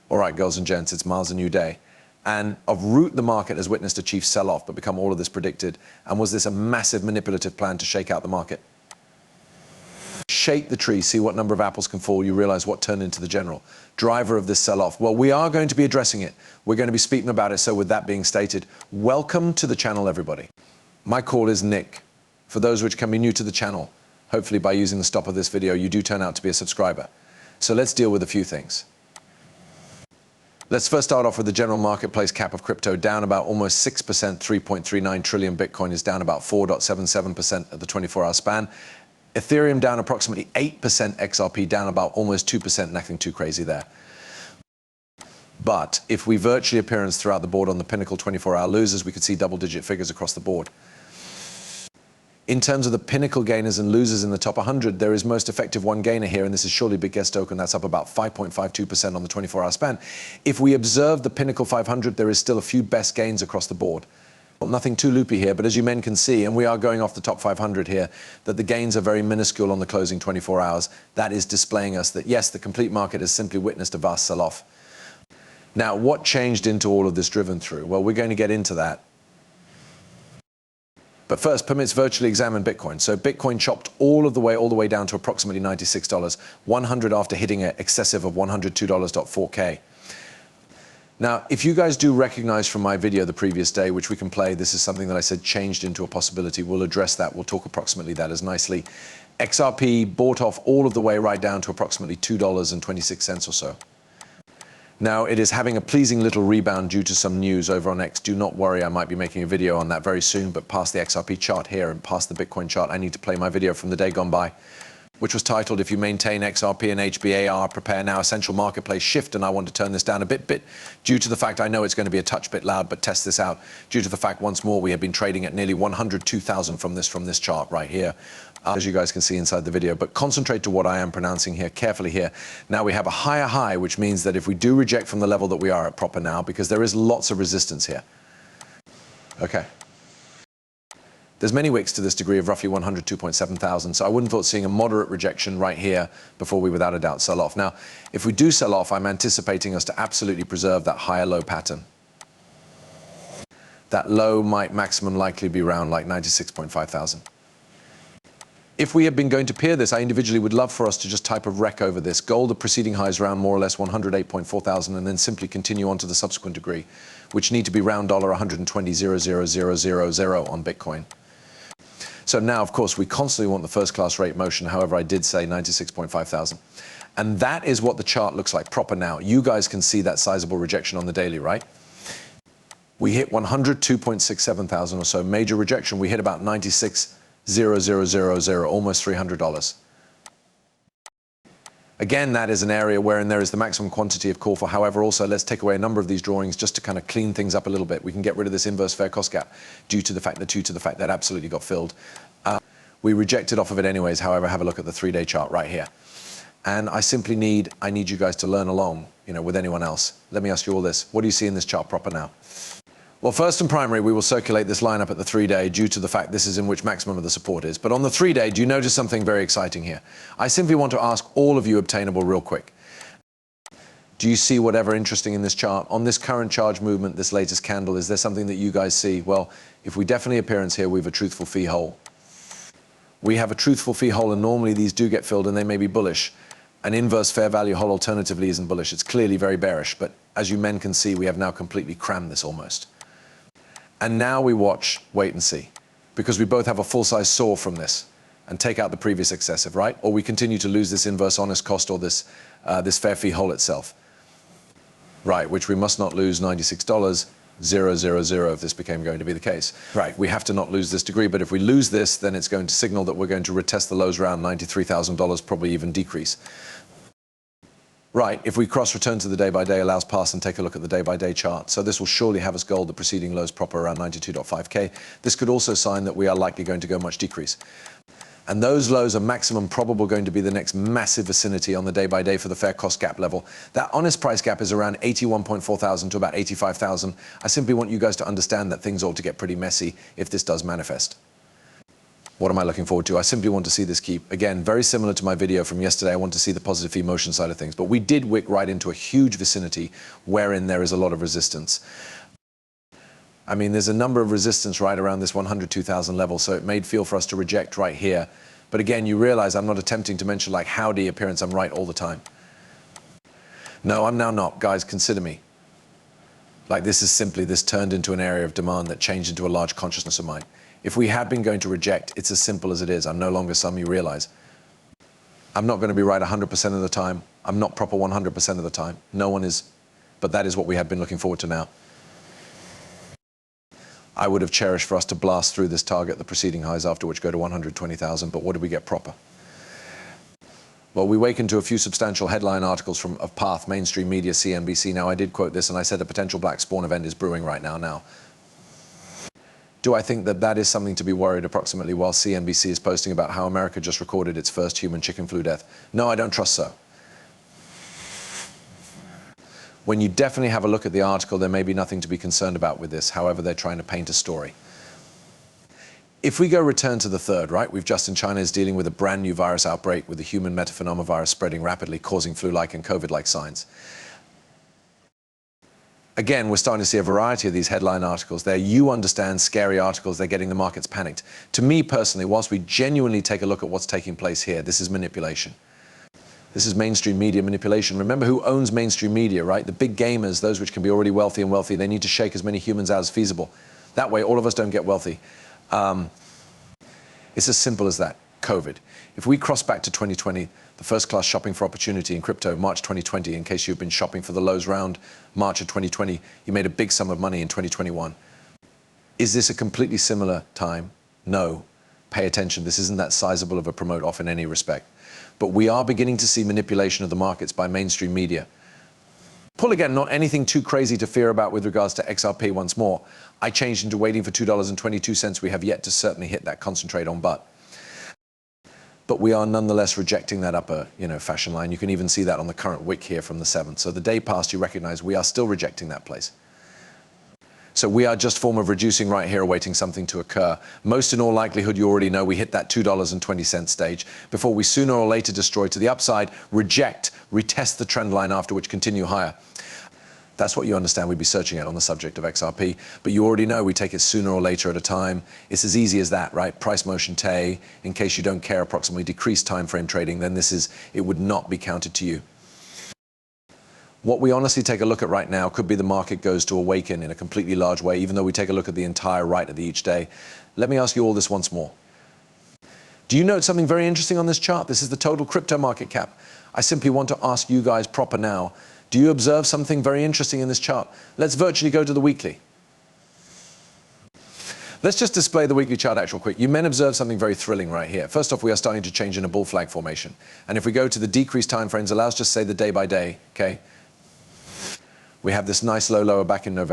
All right, girls and gents, it's Miles, a new day. And of root, the market has witnessed a chief sell-off, but become all of this predicted. And was this a massive manipulative plan to shake out the market? Shake the tree, see what number of apples can fall, you realize what turned into the general driver of this sell-off. Well, we are going to be addressing it. We're going to be speaking about it. So with that being stated, welcome to the channel, everybody. My call is Nick. For those which can be new to the channel, hopefully by using the stop of this video, you do turn out to be a subscriber. So let's deal with a few things. Let's first start off with the general marketplace cap of crypto, down about almost 6%, 3.39 trillion. Bitcoin is down about 4.77% at the 24-hour span. Ethereum down approximately 8%, XRP down about almost 2%, nothing too crazy there. But if we virtually appearance throughout the board on the pinnacle 24-hour losers, we could see double-digit figures across the board. In terms of the pinnacle gainers and losers in the top 100, there is most effective one gainer here, and this is surely Big Guest Token. That's up about 5.52% on the 24-hour span. If we observe the pinnacle 500, there is still a few best gains across the board. Well, nothing too loopy here, but as you men can see, and we are going off the top 500 here, that the gains are very minuscule on the closing 24 hours. That is displaying us that, yes, the complete market has simply witnessed a vast sell-off. Now, what changed into all of this driven through? Well, we're going to get into that. But first, permits virtually examine Bitcoin. So Bitcoin chopped all the way down to approximately $96, 100 after hitting an excessive of $102.4K. Now, if you guys do recognize from my video the previous day, which we can play, this is something that I said changed into a possibility. We'll address that. We'll talk approximately that as nicely. XRP bought off all of the way right down to approximately $2.26 or so. Now, it is having a pleasing little rebound due to some news over on X. Do not worry, I might be making a video on that very soon, but past the XRP chart here and past the Bitcoin chart, I need to play my video from the day gone by, which was titled, If You Maintain XRP and HBAR, Prepare Now, Essential Marketplace Shift. And I want to turn this down a bit due to the fact I know it's going to be a touch bit loud, but test this out. Due to the fact, once more, we have been trading at nearly 102,000 from this chart right here. As you guys can see inside the video, but concentrate to what I am pronouncing here carefully here. Now we have a higher high, which means that if we do reject from the level that we are at proper now, because there is lots of resistance here. Okay. There's many wicks to this degree of roughly 102.7 thousand, so I wouldn't thought seeing a moderate rejection right here before we without a doubt sell off. Now, if we do sell off, I'm anticipating us to absolutely preserve that higher low pattern. That low might maximum likely be around like 96.5 thousand. If we had been going to peer this, I individually would love for us to just type a rec over this. Gold, the preceding highs around more or less 108.4 thousand, and then simply continue on to the subsequent degree, which need to be round $120,000,000 on Bitcoin. So now, of course, we constantly want the first class rate motion. However, I did say 96.5 thousand. And that is what the chart looks like proper now. You guys can see that sizable rejection on the daily, right? We hit 102.67 thousand or so. Major rejection. We hit about 96,000, almost $300. Again, that is an area wherein there is the maximum quantity of call for. However, also, let's take away a number of these drawings just to kind of clean things up a little bit. We can get rid of this inverse fair cost gap due to the fact that absolutely got filled. We rejected off of it anyways. However, have a look at the 3-day chart right here. And I need you guys to learn along, with anyone else. Let me ask you all this. What do you see in this chart proper now? Well, first and primary, we will circulate this lineup at the 3-day due to the fact this is in which maximum of the support is. But on the 3-day, do you notice something very exciting here? I simply want to ask all of you obtainable real quick. Do you see whatever interesting in this chart? On this current charge movement, this latest candle, is there something that you guys see? Well, if we definitely appearance here, we have a truthful fee hole. We have a truthful fee hole, and normally these do get filled and they may be bullish. An inverse fair value hole alternatively isn't bullish. It's clearly very bearish. But as you men can see, we have now completely crammed this almost. And now we watch, wait and see, because we both have a full-size saw from this and take out the previous excessive, right? Or we continue to lose this inverse honest cost or this fair fee hole itself, right? Which we must not lose $96,000 if this became going to be the case. Right, we have to not lose this degree, but if we lose this, then it's going to signal that we're going to retest the lows around $93,000, probably even decrease. Right, if we cross-return to the day-by-day, allows pass and take a look at the day-by-day chart. So this will surely have us gold the preceding lows proper around 92.5K. This could also sign that we are likely going to go much decrease. And those lows are maximum probable going to be the next massive vicinity on the day-by-day for the fair cost gap level. That honest price gap is around 81.4 thousand to about 85,000. I simply want you guys to understand that things ought to get pretty messy if this does manifest. What am I looking forward to? I simply want to see this keep. Again, very similar to my video from yesterday, I want to see the positive fee motion side of things. But we did wick right into a huge vicinity wherein there is a lot of resistance. I mean, there's a number of resistance right around this 102,000 level, so it made feel for us to reject right here. But again, you realize I'm not attempting to mention like howdy appearance, I'm right all the time. No, I'm now not. Guys, consider me. Like this is simply, this turned into an area of demand that changed into a large consciousness of mine. If we had been going to reject, it's as simple as it is. I'm no longer some, you realize. I'm not going to be right 100% of the time. I'm not proper 100% of the time. No one is. But that is what we have been looking forward to now. I would have cherished for us to blast through this target, the preceding highs, after which go to 120,000. But what did we get proper? Well, we wake into a few substantial headline articles of Path, mainstream media, CNBC. Now, I did quote this, and I said a potential black spawn event is brewing right now. Do I think that that is something to be worried approximately while CNBC is posting about how America just recorded its first human chicken flu death? No, I don't trust so. When you definitely have a look at the article, there may be nothing to be concerned about with this. However, they're trying to paint a story. If we go return to the third, right, we've just in China is dealing with a brand new virus outbreak with the human metapneumovirus spreading rapidly, causing flu-like and COVID-like signs. Again, we're starting to see a variety of these headline articles. They're, you understand, scary articles. They're getting the markets panicked. To me personally, whilst we genuinely take a look at what's taking place here, this is manipulation. This is mainstream media manipulation. Remember who owns mainstream media, right? The big gamers, those which can be already wealthy and wealthy, they need to shake as many humans out as feasible. That way, all of us don't get wealthy. It's as simple as that. COVID. If we cross back to 2020, the first class shopping for opportunity in crypto, March 2020, in case you've been shopping for the lows round March of 2020, you made a big sum of money in 2021. Is this a completely similar time? No. Pay attention. This isn't that sizable of a promote off in any respect. But we are beginning to see manipulation of the markets by mainstream media. Pull again, not anything too crazy to fear about with regards to XRP once more. I changed into waiting for $2.22. We have yet to certainly hit that concentrate on but. But we are nonetheless rejecting that upper, fashion line. You can even see that on the current wick here from the 7th. So the day past, you recognize we are still rejecting that place. So we are just form of reducing right here, awaiting something to occur. Most in all likelihood, you already know we hit that $2.20 stage before we sooner or later destroy to the upside, reject, retest the trend line, after which continue higher. That's what you understand we'd be searching at on the subject of XRP. But you already know we take it sooner or later at a time. It's as easy as that, right? Price motion TAY, in case you don't care, approximately decreased time frame trading, then it would not be counted to you. What we honestly take a look at right now could be the market goes to awaken in a completely large way, even though we take a look at the entire right of the each day. Let me ask you all this once more. Do you note something very interesting on this chart? This is the total crypto market cap. I simply want to ask you guys proper now. Do you observe something very interesting in this chart? Let's virtually go to the weekly. Let's just display the weekly chart actual quick. You men observe something very thrilling right here. First off, we are starting to change in a bull flag formation. And if we go to the decreased time frames, allow us just say the day by day, okay? We have this nice low lower back in November.